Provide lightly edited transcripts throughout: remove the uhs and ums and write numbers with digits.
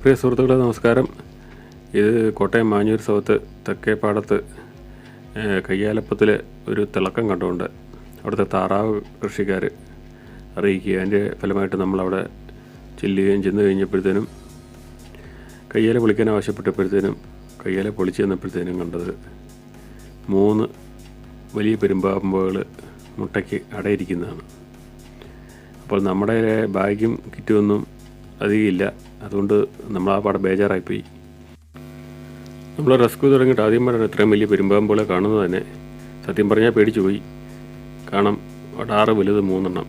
പ്രിയ സുഹൃത്തുക്കളെ നമസ്കാരം. ഇത് കോട്ടയം മാഞ്ഞൂർ സൗത്ത് തെക്കേപ്പാടത്ത് കയ്യാലപ്പത്തിൽ ഒരു തിളക്കം കണ്ടുകൊണ്ട് അവിടുത്തെ താറാവ് കൃഷിക്കാർ അറിയിക്കുക. അതിൻ്റെ ഫലമായിട്ട് നമ്മളവിടെ ചെന്ന് കഴിഞ്ഞപ്പോഴത്തേനും കയ്യാല പൊളിക്കാൻ ആവശ്യപ്പെട്ടപ്പോഴത്തേനും കയ്യാല പൊളിച്ച് തന്നപ്പോഴത്തേനും കണ്ടത് 3 വലിയ പെരുമ്പാമ്പുകൾ മുട്ടയ്ക്ക് അടയിരിക്കുന്നതാണ്. അപ്പോൾ നമ്മുടെ ബാഗും കിറ്റുമൊന്നും അധികമില്ല. അതുകൊണ്ട് നമ്മൾ ആ പാടെ ബേജാറായിപ്പോയി. നമ്മൾ റെസ്ക്യൂ തുടങ്ങിയിട്ട് ആദ്യമായിട്ടാണ് ഇത്രയും വലിയ പെരുമ്പാമ്പുകളെ കാണുന്നത് തന്നെ. സത്യം പറഞ്ഞാൽ പേടിച്ചു പോയി. കാണാം, അടാറ് വലുത് 3 എണ്ണം.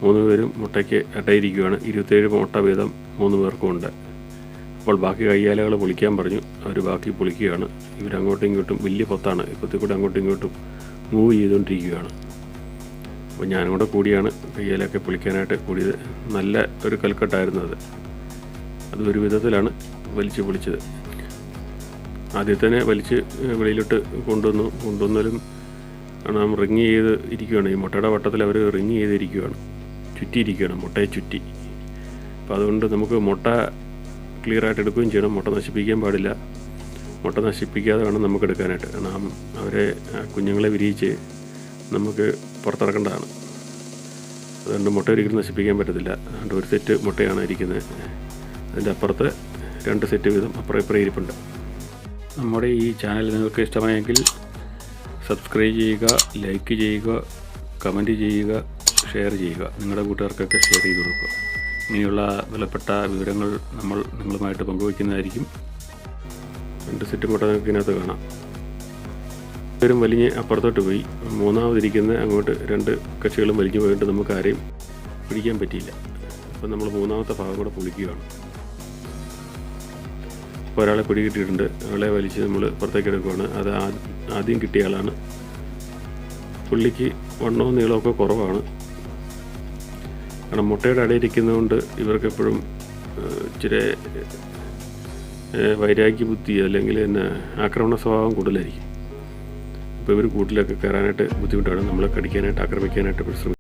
3 പേരും മുട്ടയ്ക്ക് അടയിരിക്കുകയാണ്. 27 മുട്ട വീതം 3 പേർക്കും ഉണ്ട്. അപ്പോൾ ബാക്കി കയ്യാലകൾ പൊളിക്കാൻ പറഞ്ഞു. അവർ ബാക്കി പൊളിക്കുകയാണ്. ഇവരങ്ങോട്ടും ഇങ്ങോട്ടും വലിയ പൊത്താണ്. ഇപ്പത്തിൽ കൂടെ അങ്ങോട്ടും ഇങ്ങോട്ടും മൂവ് ചെയ്തുകൊണ്ടിരിക്കുകയാണ്. അപ്പോൾ ഞാനും കൂടെ കൂടിയാണ് കയ്യാലൊക്കെ പൊളിക്കാനായിട്ട് കൂടിയത്. നല്ല ഒരു കൽക്കെട്ടായിരുന്നു അത് ഒരു വിധത്തിലാണ് വലിച്ച് പൊളിച്ചത്. ആദ്യത്തേനെ വലിച്ച് വെളിയിലോട്ട് കൊണ്ടുവന്നാലും നാം റിങ് ചെയ്ത് ഇരിക്കുകയാണ്. ഈ മുട്ടയുടെ വട്ടത്തിൽ അവർ റിങ് ചെയ്തിരിക്കുകയാണ്, ചുറ്റിയിരിക്കുകയാണ്, മുട്ടയെ ചുറ്റി. അപ്പോൾ അതുകൊണ്ട് നമുക്ക് മുട്ട ക്ലിയറായിട്ട് എടുക്കുകയും ചെയ്യണം. മുട്ട നശിപ്പിക്കാൻ പാടില്ല. മുട്ട നശിപ്പിക്കാതെ വേണം നമുക്ക് എടുക്കാനായിട്ട്. നാം അവരെ കുഞ്ഞുങ്ങളെ വിരിയിച്ച് നമുക്ക് പുറത്തിറക്കേണ്ടതാണ്. അതുകൊണ്ട് മുട്ട ഒരിക്കലും നശിപ്പിക്കാൻ പറ്റത്തില്ല. അതുകൊണ്ട് ഒരു സെറ്റ് മുട്ടയാണ് ഇരിക്കുന്നത്. അതിൻ്റെ അപ്പുറത്ത് 2 സെറ്റ് വീതം അപ്പുറം ഇരിപ്പുണ്ട്. നമ്മുടെ ഈ ചാനൽ നിങ്ങൾക്ക് ഇഷ്ടമായെങ്കിൽ സബ്സ്ക്രൈബ് ചെയ്യുക, ലൈക്ക് ചെയ്യുക, കമൻറ്റ് ചെയ്യുക, ഷെയർ ചെയ്യുക. നിങ്ങളുടെ കൂട്ടുകാർക്കൊക്കെ ഷെയർ ചെയ്ത് കൊടുക്കുക. ഇങ്ങനെയുള്ള വിലപ്പെട്ട വിവരങ്ങൾ നമ്മൾ നിങ്ങളുമായിട്ട് പങ്കുവയ്ക്കുന്നതായിരിക്കും. 2 സെറ്റ് മുട്ട നിങ്ങൾക്ക് ഇതിനകത്ത് കാണാം. പേരും വലിഞ്ഞ് അപ്പുറത്തോട്ട് പോയി. 3ാമതിരിക്കുന്ന അങ്ങോട്ട് 2 കക്ഷികളും വലിഞ്ഞു പോയിട്ട് നമുക്ക് ആരെയും പിടിക്കാൻ പറ്റിയില്ല. അപ്പം നമ്മൾ 3ാമത്തെ ഭാഗം കൂടെ പൊളിക്കുകയാണ്. അപ്പോൾ ഒരാളെ പിടികിട്ടിയിട്ടുണ്ട്. ആളെ വലിച്ച് നമ്മൾ പുറത്തേക്ക് എടുക്കുകയാണ്. അത് ആദ്യം കിട്ടിയ ആളാണ്. പുള്ളിക്ക് വണ്ണവും നീളമൊക്കെ കുറവാണ്. കാരണം മുട്ടയുടെ അടയിരിക്കുന്നതുകൊണ്ട് ഇവർക്കെപ്പോഴും ഇച്ചിരി വൈരാഗ്യ ബുദ്ധി അല്ലെങ്കിൽ ആക്രമണ സ്വഭാവം കൂടുതലായിരിക്കും. അപ്പോൾ ഇവർ കൂട്ടിലൊക്കെ കയറാനായിട്ട് ബുദ്ധിമുട്ടാണ്. നമ്മളെ കടിക്കാനായിട്ട് ആക്രമിക്കാനായിട്ട് ശ്രമിക്കും.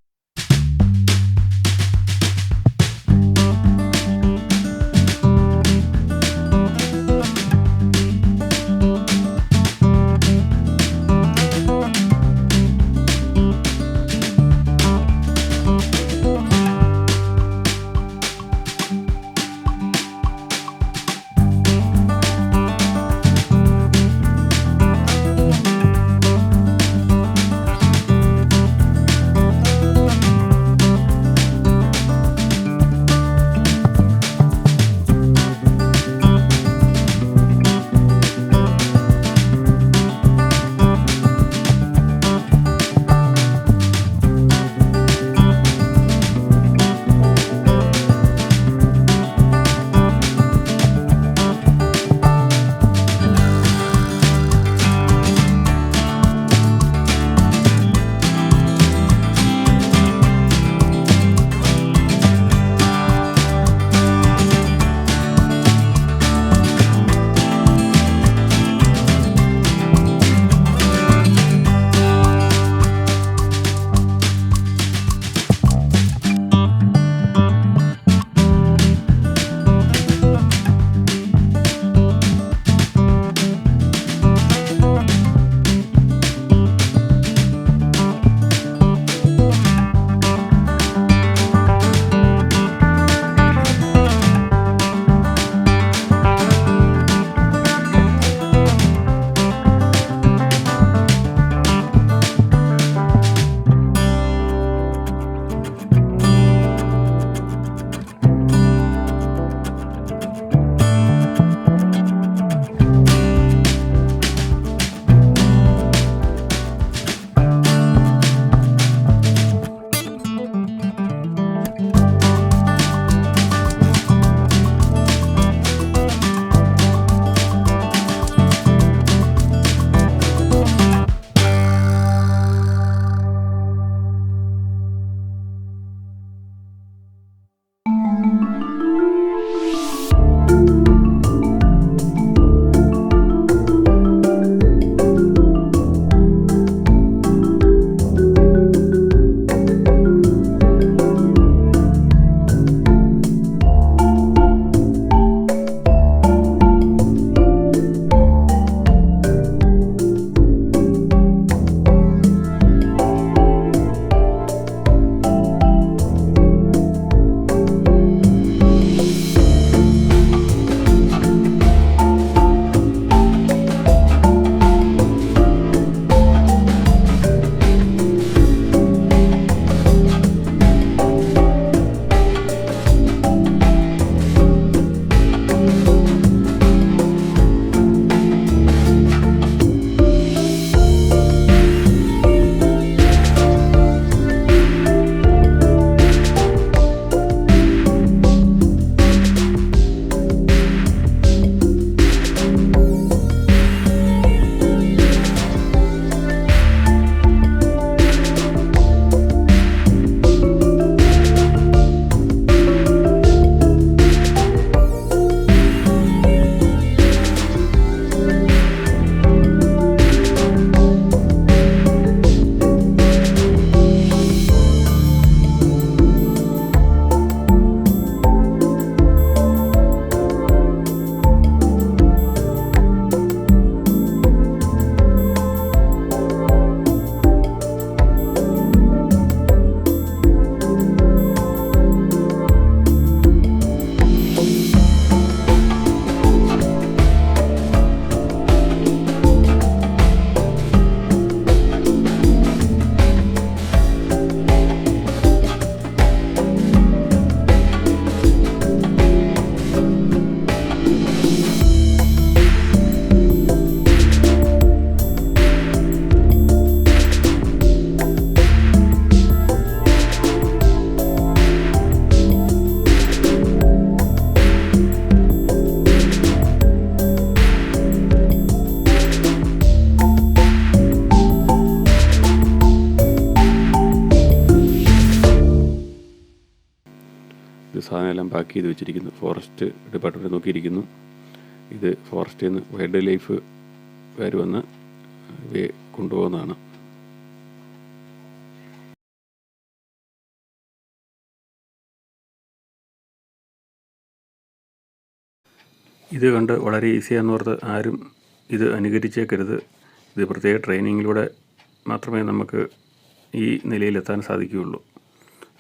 പാക്ക് ചെയ്ത് വെച്ചിരിക്കുന്നു. ഫോറസ്റ്റ് ഡിപ്പാർട്ട്മെൻറ്റ് നോക്കിയിരിക്കുന്നു. ഇത് ഫോറസ്റ്റിൽ നിന്ന് വൈൽഡ് ലൈഫുകാർ വന്ന് ഇവയെ കൊണ്ടുപോകുന്നതാണ്. ഇത് കണ്ട് വളരെ ഈസിയാണെന്ന് ഓർത്ത് ആരും ഇത് അനുകരിച്ചേക്കരുത്. ഇത് പ്രത്യേക ട്രെയിനിങ്ങിലൂടെ മാത്രമേ നമുക്ക് ഈ നിലയിലെത്താൻ സാധിക്കുകയുള്ളൂ.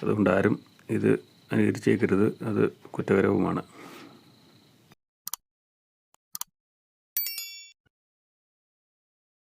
അതുകൊണ്ട് ആരും ഇത് അനുകരിച്ചേക്കരുത്. അത് കുറ്റകരവുമാണ്.